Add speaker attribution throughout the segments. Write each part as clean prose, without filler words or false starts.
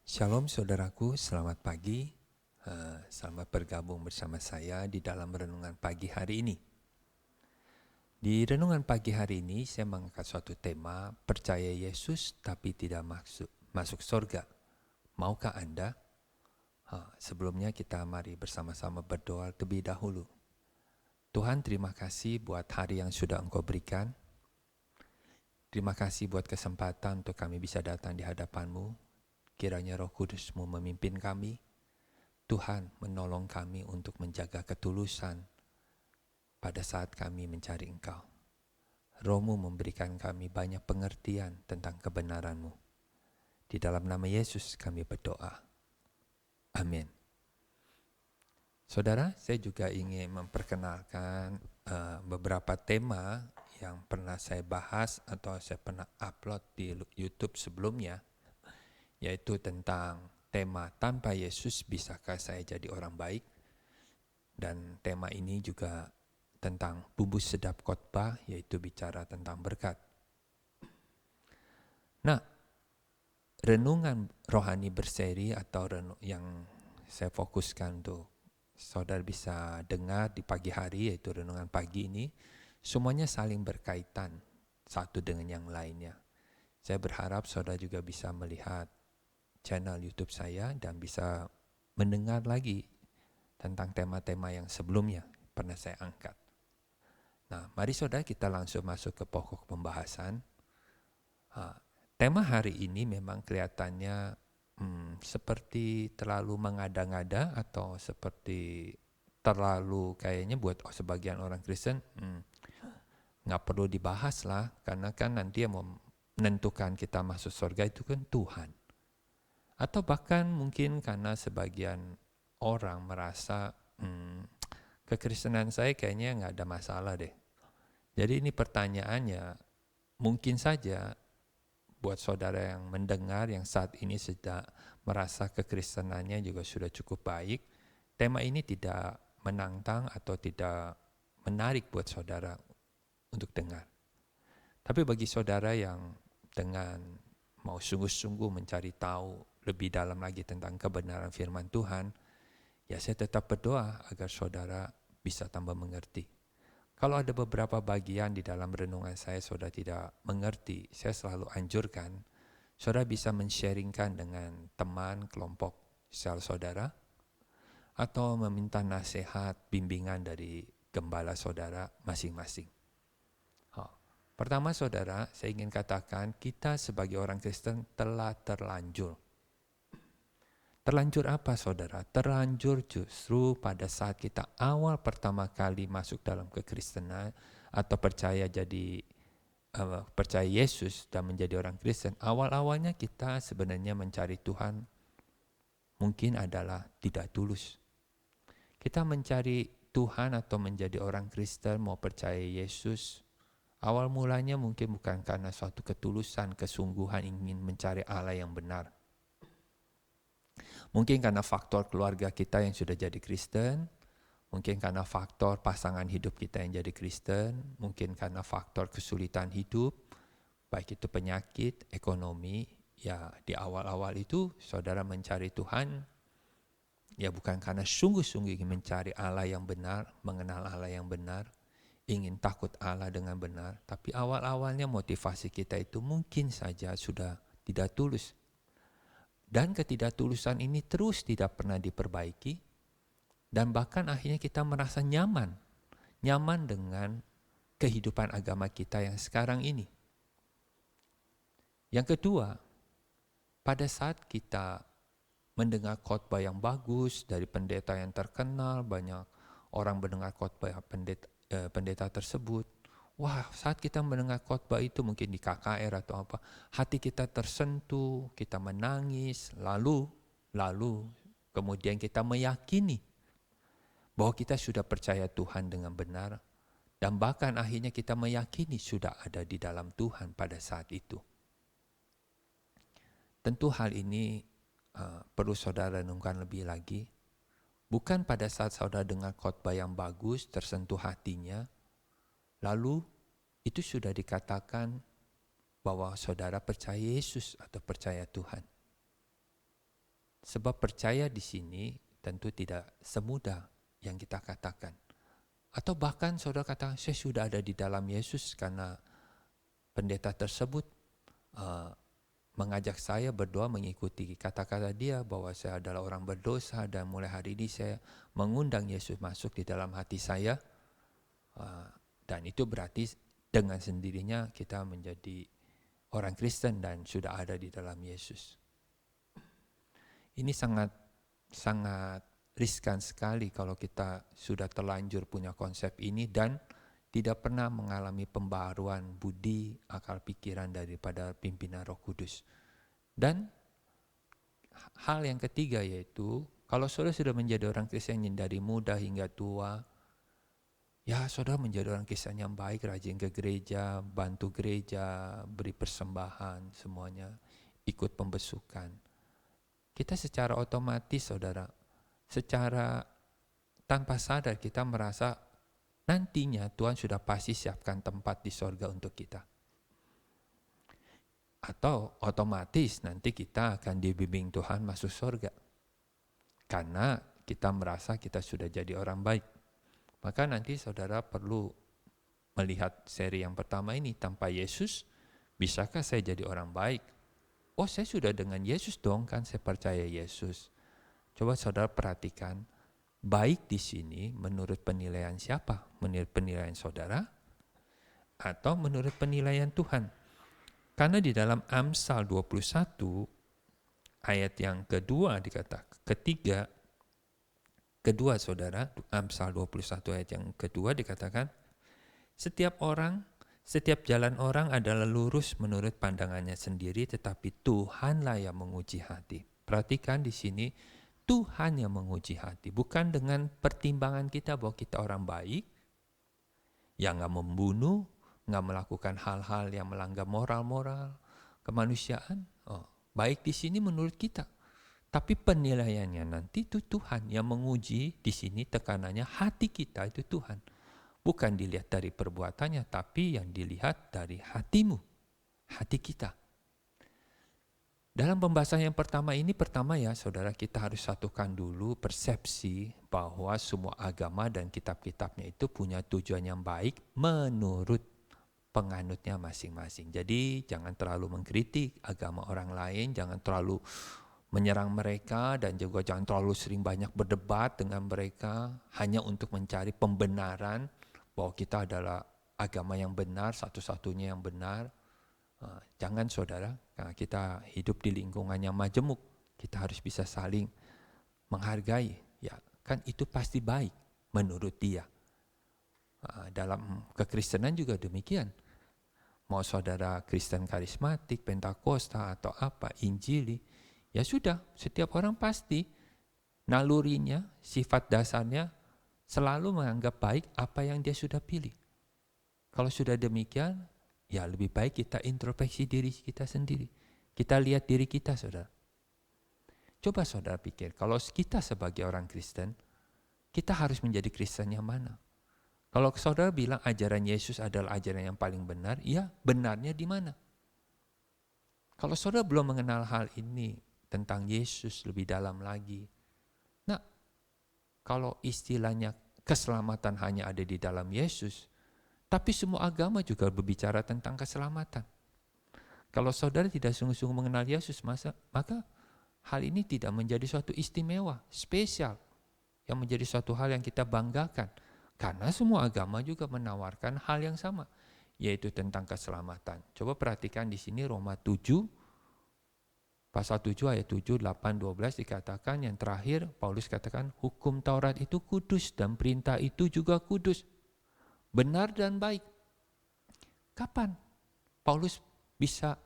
Speaker 1: Shalom saudaraku, selamat pagi. Selamat bergabung bersama saya di dalam renungan pagi hari ini. Di renungan pagi hari ini saya mengangkat suatu tema, percaya Yesus tapi tidak masuk surga. Maukah Anda? Sebelumnya kita mari bersama-sama berdoa terlebih dahulu. Tuhan, terima kasih buat hari yang sudah Engkau berikan. Terima kasih buat kesempatan untuk kami bisa datang di hadapan-Mu. Kiranya Roh Kudus-Mu memimpin kami. Tuhan menolong kami untuk menjaga ketulusan pada saat kami mencari Engkau. Roh-Mu memberikan kami banyak pengertian tentang kebenaran-Mu. Di dalam nama Yesus kami berdoa. Amin. Saudara, saya juga ingin memperkenalkan beberapa tema yang pernah saya bahas atau saya pernah upload di YouTube sebelumnya, yaitu tentang tema tanpa Yesus bisakah saya jadi orang baik? Dan tema ini juga tentang bumbu sedap khotbah, yaitu bicara tentang berkat. Nah, renungan rohani berseri atau yang saya fokuskan untuk saudara bisa dengar di pagi hari, yaitu renungan pagi ini, semuanya saling berkaitan satu dengan yang lainnya. Saya berharap saudara juga bisa melihat channel YouTube saya dan bisa mendengar lagi tentang tema-tema yang sebelumnya pernah saya angkat. Nah, mari saudara kita langsung masuk ke pokok pembahasan. Tema hari ini memang kelihatannya seperti terlalu mengada-ngada atau seperti terlalu kayaknya buat sebagian orang Kristen nggak perlu dibahas lah, karena kan nanti yang menentukan kita masuk surga itu kan Tuhan. Atau bahkan mungkin karena sebagian orang merasa kekristenan saya kayaknya nggak ada masalah deh. Jadi ini pertanyaannya, mungkin saja buat saudara yang mendengar yang saat ini sudah merasa kekristenannya juga sudah cukup baik, tema ini tidak menantang atau tidak menarik buat saudara untuk dengar. Tapi bagi saudara yang dengan mau sungguh-sungguh mencari tahu lebih dalam lagi tentang kebenaran firman Tuhan, ya saya tetap berdoa agar saudara bisa tambah mengerti. Kalau ada beberapa bagian di dalam renungan saya saudara tidak mengerti, saya selalu anjurkan saudara bisa men-sharingkan dengan teman, kelompok sel saudara, atau meminta nasihat, bimbingan dari gembala saudara masing-masing. Pertama saudara, saya ingin katakan kita sebagai orang Kristen telah terlanjur. Terlanjur apa saudara? Terlanjur justru pada saat kita awal pertama kali masuk dalam kekristenan atau percaya Yesus dan menjadi orang Kristen, awal-awalnya kita sebenarnya mencari Tuhan mungkin adalah tidak tulus. Kita mencari Tuhan atau menjadi orang Kristen, mau percaya Yesus, awal mulanya mungkin bukan karena suatu ketulusan, kesungguhan ingin mencari Allah yang benar. Mungkin karena faktor keluarga kita yang sudah jadi Kristen, mungkin karena faktor pasangan hidup kita yang jadi Kristen, mungkin karena faktor kesulitan hidup, baik itu penyakit, ekonomi. Ya di awal-awal itu saudara mencari Tuhan, ya bukan karena sungguh-sungguh ingin mencari Allah yang benar, mengenal Allah yang benar, ingin takut Allah dengan benar, tapi awal-awalnya motivasi kita itu mungkin saja sudah tidak tulus. Dan ketidaktulusan ini terus tidak pernah diperbaiki, dan bahkan akhirnya kita merasa nyaman dengan kehidupan agama kita yang sekarang ini. Yang kedua, pada saat kita mendengar khotbah yang bagus dari pendeta yang terkenal, banyak orang mendengar khotbah pendeta tersebut. Wah, saat kita mendengar khotbah itu mungkin di KKR atau apa, hati kita tersentuh, kita menangis, lalu kemudian kita meyakini bahwa kita sudah percaya Tuhan dengan benar, dan bahkan akhirnya kita meyakini sudah ada di dalam Tuhan pada saat itu. Tentu hal ini perlu saudara renungkan lebih lagi. Bukan pada saat saudara dengar khotbah yang bagus, tersentuh hatinya, lalu itu sudah dikatakan bahwa saudara percaya Yesus atau percaya Tuhan. Sebab percaya di sini tentu tidak semudah yang kita katakan. Atau bahkan saudara katakan, saya sudah ada di dalam Yesus karena pendeta tersebut mengajak saya berdoa mengikuti kata-kata dia bahwa saya adalah orang berdosa dan mulai hari ini saya mengundang Yesus masuk di dalam hati saya. Dan itu berarti dengan sendirinya kita menjadi orang Kristen dan sudah ada di dalam Yesus. Ini sangat riskan sekali kalau kita sudah terlanjur punya konsep ini dan tidak pernah mengalami pembaharuan budi, akal pikiran daripada pimpinan Roh Kudus. Dan hal yang ketiga yaitu, kalau saudara sudah menjadi orang Kristen yang dari muda hingga tua, ya saudara menjadi orang Kristen yang baik, rajin ke gereja, bantu gereja, beri persembahan, semuanya, ikut pembesukan. Kita secara otomatis saudara, secara tanpa sadar kita merasa nantinya Tuhan sudah pasti siapkan tempat di sorga untuk kita. Atau otomatis nanti kita akan dibimbing Tuhan masuk sorga. Karena kita merasa kita sudah jadi orang baik. Maka nanti saudara perlu melihat seri yang pertama ini, tanpa Yesus, bisakah saya jadi orang baik? Oh, saya sudah dengan Yesus dong, kan saya percaya Yesus. Coba saudara perhatikan, baik di sini menurut penilaian siapa? Menurut penilaian saudara atau menurut penilaian Tuhan? Karena di dalam Amsal 21 ayat yang kedua kedua saudara, Amsal 21 ayat yang kedua dikatakan, setiap jalan orang adalah lurus menurut pandangannya sendiri, tetapi Tuhanlah yang menguji hati. Perhatikan di sini, Tuhan yang menguji hati, bukan dengan pertimbangan kita bahwa kita orang baik, yang gak membunuh, gak melakukan hal-hal yang melanggar moral-moral, kemanusiaan. Baik di sini menurut kita. Tapi penilaiannya nanti itu Tuhan yang menguji. Di sini tekanannya hati kita itu Tuhan. Bukan dilihat dari perbuatannya, tapi yang dilihat dari hatimu, hati kita. Dalam pembahasan yang pertama ya saudara, kita harus satukan dulu persepsi bahwa semua agama dan kitab-kitabnya itu punya tujuan yang baik menurut penganutnya masing-masing. Jadi jangan terlalu mengkritik agama orang lain, jangan terlalu menyerang mereka, dan juga jangan terlalu sering banyak berdebat dengan mereka hanya untuk mencari pembenaran bahwa kita adalah agama yang benar, satu-satunya yang benar. Jangan saudara, karena kita hidup di lingkungan yang majemuk, kita harus bisa saling menghargai. Ya, kan itu pasti baik menurut dia. Dalam kekristenan juga demikian. Mau saudara Kristen karismatik, Pentakosta atau apa, Injili, ya sudah, setiap orang pasti nalurinya, sifat dasarnya selalu menganggap baik apa yang dia sudah pilih. Kalau sudah demikian, ya lebih baik kita introspeksi diri kita sendiri. Kita lihat diri kita, saudara. Coba saudara pikir, kalau kita sebagai orang Kristen, kita harus menjadi Kristen yang mana? Kalau saudara bilang ajaran Yesus adalah ajaran yang paling benar, ya benarnya di mana? Kalau saudara belum mengenal hal ini tentang Yesus lebih dalam lagi, nah kalau istilahnya keselamatan hanya ada di dalam Yesus, tapi semua agama juga berbicara tentang keselamatan. Kalau saudara tidak sungguh-sungguh mengenal Yesus, maka hal ini tidak menjadi suatu istimewa, spesial, yang menjadi suatu hal yang kita banggakan. Karena semua agama juga menawarkan hal yang sama, yaitu tentang keselamatan. Coba perhatikan di sini Roma 7, pasal 7 ayat 7, 8, 12 dikatakan, yang terakhir Paulus katakan, hukum Taurat itu kudus dan perintah itu juga kudus, benar dan baik. Kapan Paulus bisa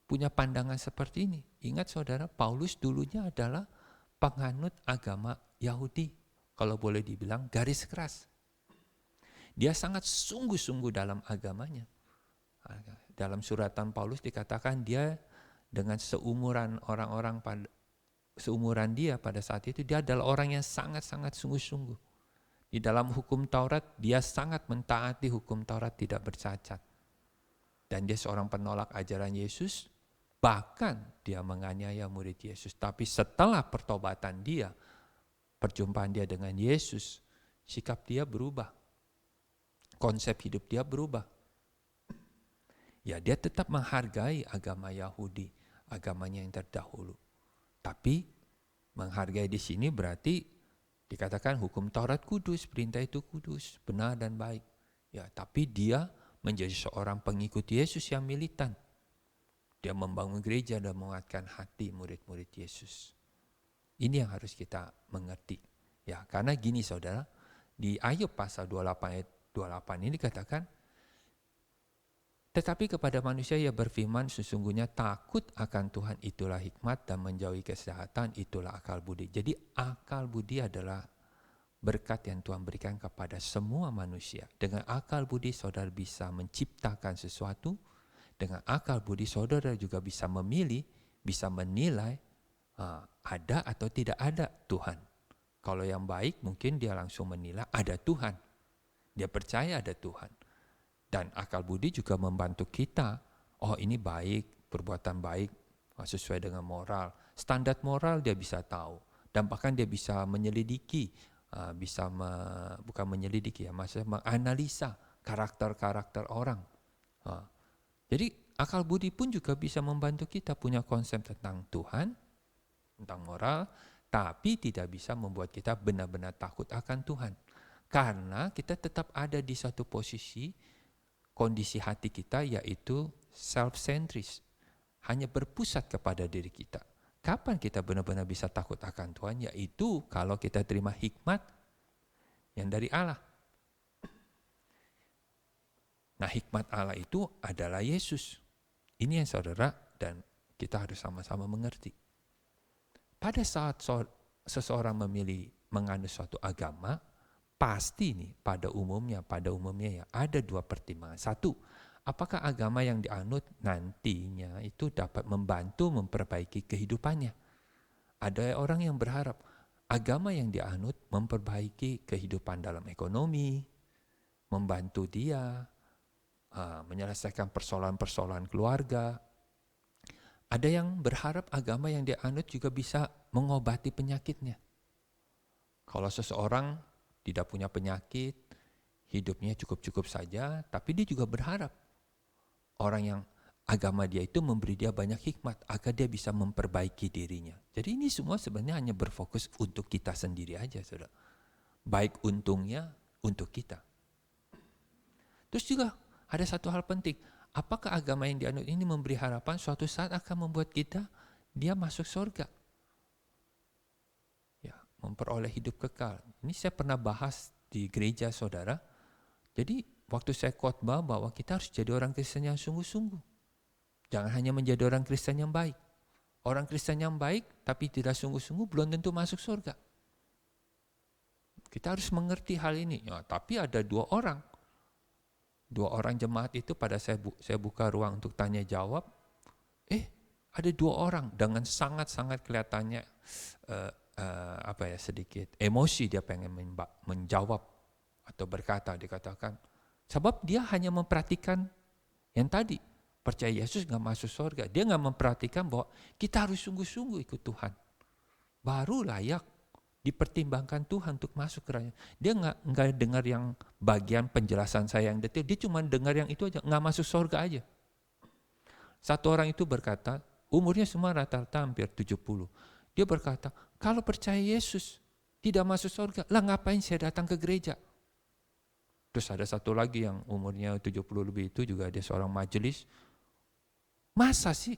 Speaker 1: punya pandangan seperti ini? Ingat saudara, Paulus dulunya adalah penganut agama Yahudi, kalau boleh dibilang garis keras. Dia sangat sungguh-sungguh dalam agamanya. Dalam suratan Paulus dikatakan dia dengan seumuran orang-orang seumuran dia pada saat itu, dia adalah orang yang sangat-sangat sungguh-sungguh. Di dalam hukum Taurat, dia sangat mentaati hukum Taurat tidak bercacat. Dan dia seorang penolak ajaran Yesus, Bahkan dia menganiaya murid Yesus. Tapi setelah pertobatan dia, perjumpaan dia dengan Yesus, sikap dia berubah. Konsep hidup dia berubah. Ya, dia tetap menghargai agama Yahudi, agamanya yang terdahulu. Tapi menghargai di sini berarti dikatakan hukum Taurat kudus, perintah itu kudus, benar dan baik. Ya, tapi dia menjadi seorang pengikut Yesus yang militan. Dia membangun gereja dan menguatkan hati murid-murid Yesus. Ini yang harus kita mengerti. Ya, karena gini saudara, di Ayub pasal 28 ayat 28 ini dikatakan, tetapi kepada manusia ia berfirman, sesungguhnya takut akan Tuhan itulah hikmat dan menjauhi kesehatan itulah akal budi. Jadi akal budi adalah berkat yang Tuhan berikan kepada semua manusia. Dengan akal budi saudara bisa menciptakan sesuatu. Dengan akal budi saudara juga bisa memilih, bisa menilai ada atau tidak ada Tuhan. Kalau yang baik mungkin dia langsung menilai ada Tuhan. Dia percaya ada Tuhan. Dan akal budi juga membantu kita, oh ini baik, perbuatan baik, sesuai dengan moral. Standar moral dia bisa tahu. Dan bahkan dia bisa menyelidiki, bukan menyelidiki ya, maksudnya menganalisa karakter-karakter orang. Jadi akal budi pun juga bisa membantu kita punya konsep tentang Tuhan, tentang moral, tapi tidak bisa membuat kita benar-benar takut akan Tuhan. Karena kita tetap ada di satu posisi, kondisi hati kita yaitu self-centris, hanya berpusat kepada diri kita. Kapan kita benar-benar bisa takut akan Tuhan? Yaitu kalau kita terima hikmat yang dari Allah. Nah, hikmat Allah itu adalah Yesus. Ini yang saudara dan kita harus sama-sama mengerti. Pada saat seseorang memilih menganut suatu agama, pasti nih pada umumnya ya ada dua pertimbangan. Satu, apakah agama yang dianut nantinya itu dapat membantu memperbaiki kehidupannya. Ada orang yang berharap agama yang dianut memperbaiki kehidupan dalam ekonomi, membantu dia menyelesaikan persoalan-persoalan keluarga. Ada yang berharap agama yang dianut juga bisa mengobati penyakitnya. Kalau seseorang tidak punya penyakit, hidupnya cukup-cukup saja, tapi dia juga berharap orang yang agama dia itu memberi dia banyak hikmat agar dia bisa memperbaiki dirinya. Jadi ini semua sebenarnya hanya berfokus untuk kita sendiri aja, saudara. Baik untungnya untuk kita. Terus juga ada satu hal penting, apakah agama yang dianut ini memberi harapan suatu saat akan membuat dia masuk surga? Memperoleh hidup kekal. Ini saya pernah bahas di gereja saudara. Jadi waktu saya khotbah bahwa kita harus jadi orang Kristen yang sungguh-sungguh. Jangan hanya menjadi orang Kristen yang baik. Orang Kristen yang baik tapi tidak sungguh-sungguh belum tentu masuk surga. Kita harus mengerti hal ini. Ya, tapi ada dua orang jemaat itu pada saya buka ruang untuk tanya jawab. Ada dua orang dengan sangat-sangat kelihatannya sedikit emosi, dia pengen menjawab atau berkata, dikatakan sebab dia hanya memperhatikan yang tadi, percaya Yesus gak masuk surga. Dia gak memperhatikan bahwa kita harus sungguh-sungguh ikut Tuhan, baru layak dipertimbangkan Tuhan untuk masuk ke kerajaan. Dia gak dengar yang bagian penjelasan saya yang detail, dia cuma dengar yang itu aja, gak masuk surga aja. Satu orang itu berkata, umurnya semua rata-rata hampir 70. Dia berkata, kalau percaya Yesus tidak masuk surga, lah ngapain saya datang ke gereja? Terus ada satu lagi yang umurnya 70 lebih itu juga ada seorang majelis. Masa sih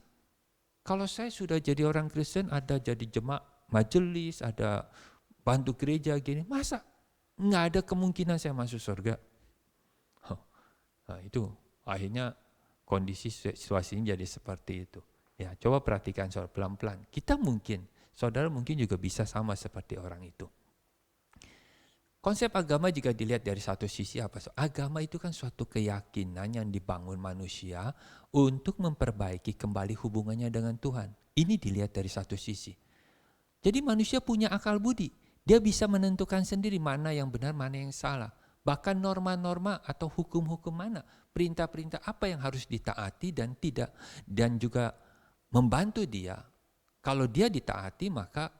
Speaker 1: kalau saya sudah jadi orang Kristen, ada jadi jemaat majelis, ada bantu gereja gini, masa nggak ada kemungkinan saya masuk surga? Nah, itu akhirnya kondisi situasinya jadi seperti itu. Ya, coba perhatikan soal pelan-pelan. Saudara mungkin juga bisa sama seperti orang itu. Konsep agama jika dilihat dari satu sisi apa? Agama itu kan suatu keyakinan yang dibangun manusia untuk memperbaiki kembali hubungannya dengan Tuhan. Ini dilihat dari satu sisi. Jadi manusia punya akal budi. Dia bisa menentukan sendiri mana yang benar, mana yang salah. Bahkan norma-norma atau hukum-hukum mana, perintah-perintah apa yang harus ditaati dan tidak. Dan juga membantu dia. Kalau dia ditaati, maka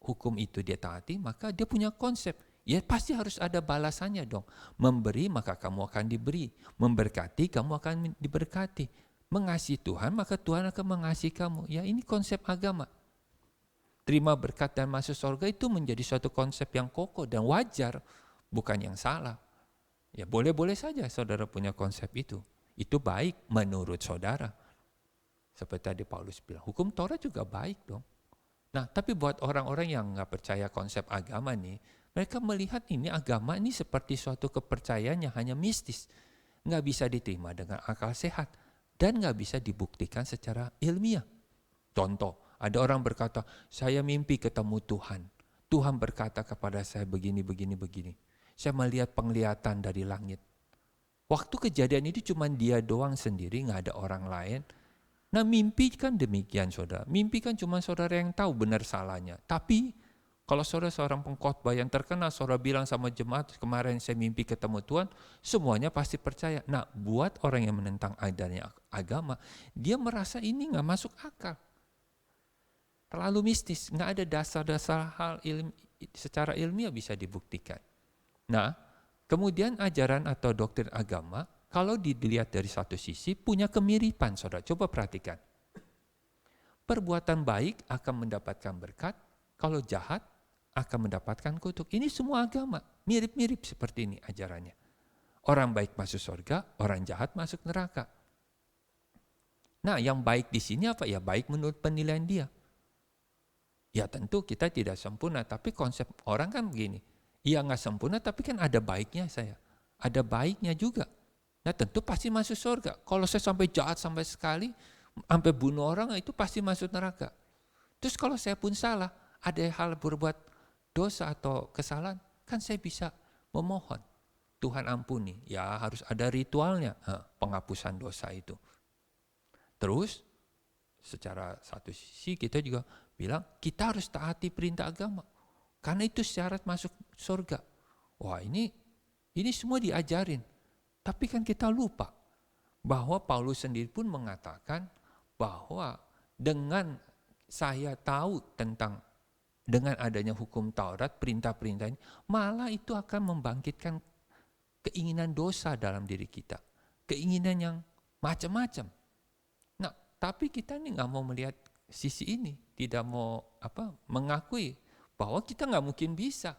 Speaker 1: hukum itu dia taati, maka dia punya konsep. Ya pasti harus ada balasannya dong. Memberi maka kamu akan diberi. Memberkati kamu akan diberkati. Mengasihi Tuhan maka Tuhan akan mengasihi kamu. Ya ini konsep agama. Terima berkat dan masuk surga itu menjadi suatu konsep yang kokoh dan wajar. Bukan yang salah. Ya boleh-boleh saja saudara punya konsep itu. Itu baik menurut saudara. Seperti tadi Paulus bilang, hukum Taurat juga baik dong. Nah, tapi buat orang-orang yang nggak percaya konsep agama nih, mereka melihat ini agama ini seperti suatu kepercayaan yang hanya mistis. Nggak bisa diterima dengan akal sehat. Dan nggak bisa dibuktikan secara ilmiah. Contoh, ada orang berkata, saya mimpi ketemu Tuhan. Tuhan berkata kepada saya begini, begini, begini. Saya melihat penglihatan dari langit. Waktu kejadian itu cuma dia doang sendiri, nggak ada orang lain. Nah mimpi kan demikian saudara. Mimpi kan cuma saudara yang tahu benar salahnya. Tapi kalau saudara seorang pengkhotbah yang terkenal, saudara bilang sama jemaat, kemarin saya mimpi ketemu Tuhan, semuanya pasti percaya. Nah buat orang yang menentang adanya agama, dia merasa ini nggak masuk akal. Terlalu mistis, nggak ada dasar-dasar hal secara ilmiah bisa dibuktikan. Nah, kemudian ajaran atau doktrin agama, kalau dilihat dari satu sisi, punya kemiripan, saudara. Coba perhatikan. Perbuatan baik akan mendapatkan berkat, kalau jahat akan mendapatkan kutuk. Ini semua agama, mirip-mirip seperti ini ajarannya. Orang baik masuk surga, orang jahat masuk neraka. Nah, yang baik di sini apa? Ya baik menurut penilaian dia. Ya tentu kita tidak sempurna, tapi konsep orang kan begini. Iya nggak sempurna, tapi kan ada baiknya saya. Ada baiknya juga. Nah tentu pasti masuk surga. Kalau saya sampai jahat sampai sekali, sampai bunuh orang, itu pasti masuk neraka. Terus kalau saya pun salah, ada hal berbuat dosa atau kesalahan, kan saya bisa memohon. Tuhan ampuni. Ya harus ada ritualnya, penghapusan dosa itu. Terus, secara satu sisi kita juga bilang, kita harus taati perintah agama. Karena itu syarat masuk surga. Wah ini semua diajarin. Tapi kan kita lupa bahwa Paulus sendiri pun mengatakan bahwa dengan saya tahu tentang dengan adanya hukum Taurat, perintah-perintah ini, malah itu akan membangkitkan keinginan dosa dalam diri kita. Keinginan yang macam-macam. Nah, tapi kita ini nggak mau melihat sisi ini, tidak mau mengakui bahwa kita nggak mungkin bisa.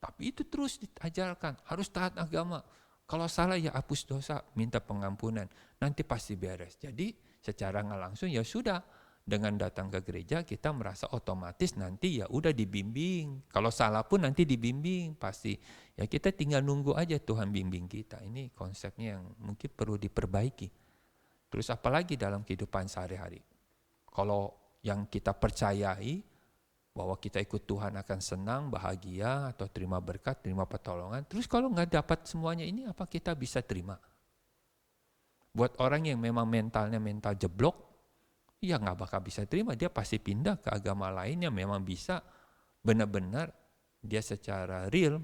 Speaker 1: Tapi itu terus diajarkan, harus taat agama. Kalau salah ya hapus dosa, minta pengampunan, nanti pasti beres. Jadi secara nggak langsung ya sudah, dengan datang ke gereja kita merasa otomatis nanti ya udah dibimbing. Kalau salah pun nanti dibimbing pasti. Ya kita tinggal nunggu aja Tuhan bimbing kita. Ini konsepnya yang mungkin perlu diperbaiki. Terus apalagi dalam kehidupan sehari-hari. Kalau yang kita percayai, bahwa kita ikut Tuhan akan senang, bahagia, atau terima berkat, terima pertolongan. Terus kalau nggak dapat semuanya ini, apa kita bisa terima? Buat orang yang memang mentalnya mental jeblok, ya nggak bakal bisa terima. Dia pasti pindah ke agama lain yang memang bisa benar-benar dia secara real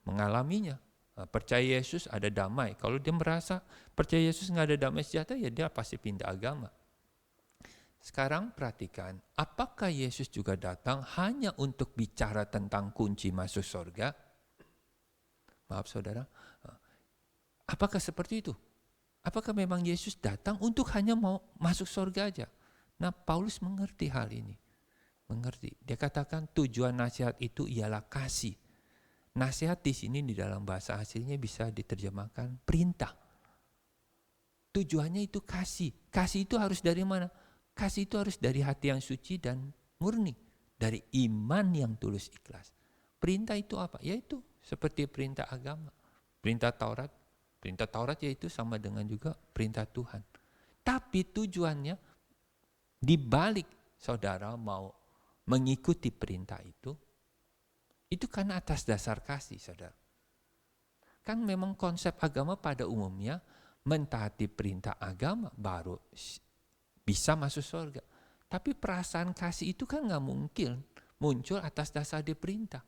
Speaker 1: mengalaminya. Percaya Yesus ada damai. Kalau dia merasa percaya Yesus nggak ada damai sejahtera, ya dia pasti pindah agama. Sekarang perhatikan, apakah Yesus juga datang hanya untuk bicara tentang kunci masuk surga? Maaf saudara, apakah seperti itu? Apakah memang Yesus datang untuk hanya mau masuk surga aja? Nah Paulus mengerti hal ini. Mengerti. Dia katakan tujuan nasihat itu ialah kasih. Nasihat di sini di dalam bahasa aslinya bisa diterjemahkan perintah. Tujuannya itu kasih. Kasih itu harus dari mana? Kasih itu harus dari hati yang suci dan murni. Dari iman yang tulus ikhlas. Perintah itu apa? Yaitu seperti perintah agama. Perintah Taurat. Perintah Taurat yaitu sama dengan juga perintah Tuhan. Tapi tujuannya dibalik saudara mau mengikuti perintah itu karena atas dasar kasih saudara. Kan memang konsep agama pada umumnya mentaati perintah agama baru bisa masuk surga. Tapi perasaan kasih itu kan gak mungkin muncul atas dasar diperintah.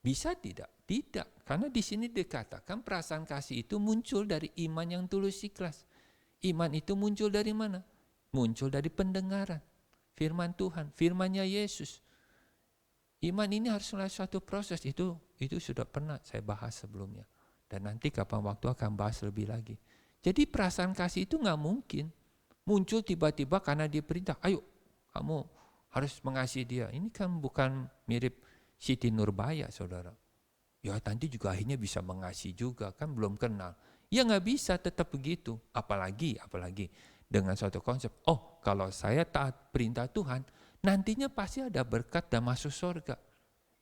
Speaker 1: Bisa tidak? Tidak. Karena di sini dikatakan perasaan kasih itu muncul dari iman yang tulus ikhlas. Iman itu muncul dari mana? Muncul dari pendengaran firman Tuhan, firman-Nya Yesus. Iman ini harus melalui suatu proses, itu sudah pernah saya bahas sebelumnya. Dan nanti kapan waktu akan bahas lebih lagi. Jadi perasaan kasih itu nggak mungkin muncul tiba-tiba karena dia perintah, ayo kamu harus mengasihi dia. Ini kan bukan mirip Siti Nurbaya, saudara. Ya nanti juga akhirnya bisa mengasihi juga, kan belum kenal. Ya nggak bisa tetap begitu, apalagi dengan suatu konsep, oh kalau saya taat perintah Tuhan, nantinya pasti ada berkat dan masuk surga.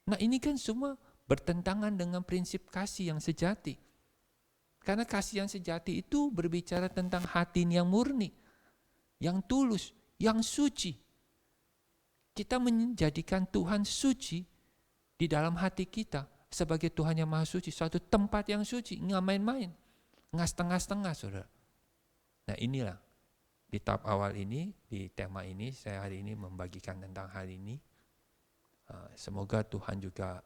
Speaker 1: Nah ini kan semua bertentangan dengan prinsip kasih yang sejati. Karena kasih yang sejati itu berbicara tentang hati yang murni, yang tulus, yang suci. Kita menjadikan Tuhan suci di dalam hati kita sebagai Tuhan yang maha suci, suatu tempat yang suci, nggak main-main, nggak setengah-setengah, saudara. Nah inilah, di tahap awal ini, di tema ini, saya hari ini membagikan tentang hal ini. Semoga Tuhan juga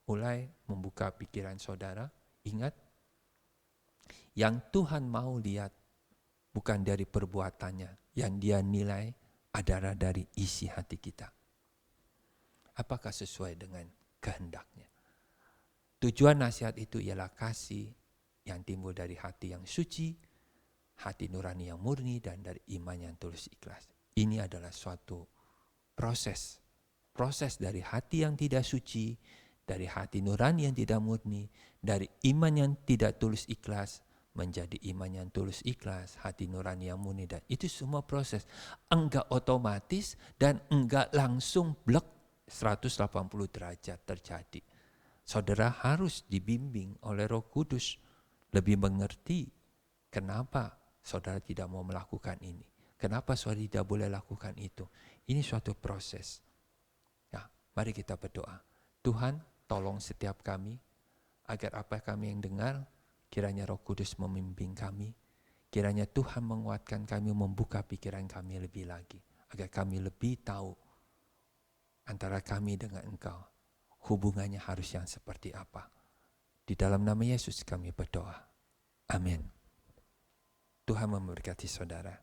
Speaker 1: mulai membuka pikiran saudara. Ingat, yang Tuhan mau lihat bukan dari perbuatannya, yang Dia nilai adalah dari isi hati kita. Apakah sesuai dengan kehendaknya? Tujuan nasihat itu ialah kasih yang timbul dari hati yang suci, hati nurani yang murni, dan dari iman yang tulus ikhlas. Ini adalah suatu proses dari hati yang tidak suci, dari hati nurani yang tidak murni, dari iman yang tidak tulus ikhlas, menjadi iman yang tulus ikhlas, hati nurani yang murni, dan itu semua proses. Enggak otomatis dan enggak langsung blok 180 derajat terjadi. Saudara harus dibimbing oleh Roh Kudus, lebih mengerti kenapa saudara tidak mau melakukan ini, kenapa saudara tidak boleh lakukan itu. Ini suatu proses. Nah, mari kita berdoa. Tuhan, tolong setiap kami, agar apa kami yang dengar, kiranya Roh Kudus membimbing kami, kiranya Tuhan menguatkan kami, membuka pikiran kami lebih lagi, agar kami lebih tahu antara kami dengan Engkau, hubungannya harus yang seperti apa. Di dalam nama Yesus kami berdoa. Amin. Tuhan memberkati saudara.